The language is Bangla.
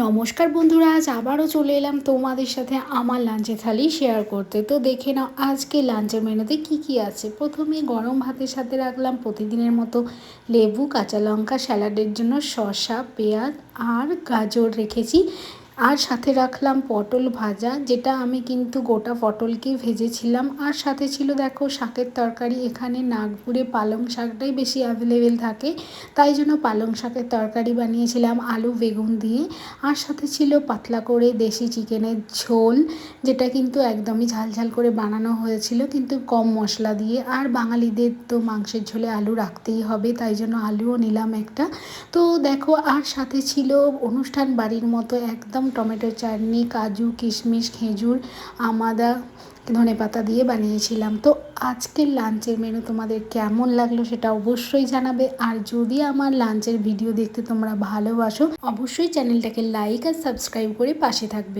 নমস্কার বন্ধুরা, আজ আবারও চলে এলাম তোমাদের সাথে আমার লাঞ্চের থালি শেয়ার করতে। তো দেখে নাও আজকে লাঞ্চের মেনুতে কি কি আছে। প্রথমে গরম ভাতের সাথে রাখলাম প্রতিদিনের মতো লেবু, কাঁচা লঙ্কা, স্যালাডের জন্য শসা, পেঁয়াজ আর গাজর রেখেছি। আর সাথে রাখলাম পটল ভাজা, যেটা আমি কিন্তু গোটা পটলকেই ভেজেছিলাম। আর সাথে ছিল দেখো শাকের তরকারি। এখানে নাগপুরে পালং শাকটাই বেশি অ্যাভেলেবেল থাকে, তাই জন্য পালং শাকের তরকারি বানিয়েছিলাম আলু বেগুন দিয়ে। আর সাথে ছিল পাতলা করে দেশি চিকেনের ঝোল, যেটা কিন্তু একদমই ঝালঝাল করে বানানো হয়েছিল, কিন্তু কম মশলা দিয়ে। আর বাঙালিদের তো মাংসের ঝোলে আলু রাখতেই হবে, তাই জন্য আলুও নিলাম একটা। তো দেখো, আর সাথে ছিল অনুষ্ঠান বাড়ির মতো একদম টমেটো চাটনি, কাজু কিশমিশ খেজুর আমাদা ধনেপাতা দিয়ে বানিয়েছিলাম। তো আজকের লাঞ্চের মেনু তোমাদের কেমন লাগলো সেটা অবশ্যই জানাবে। আর যদি আমার লাঞ্চের ভিডিও দেখতে তোমরা ভালোবাসো, অবশ্যই চ্যানেলটাকে লাইক আর সাবস্ক্রাইব করে পাশে থাকবে।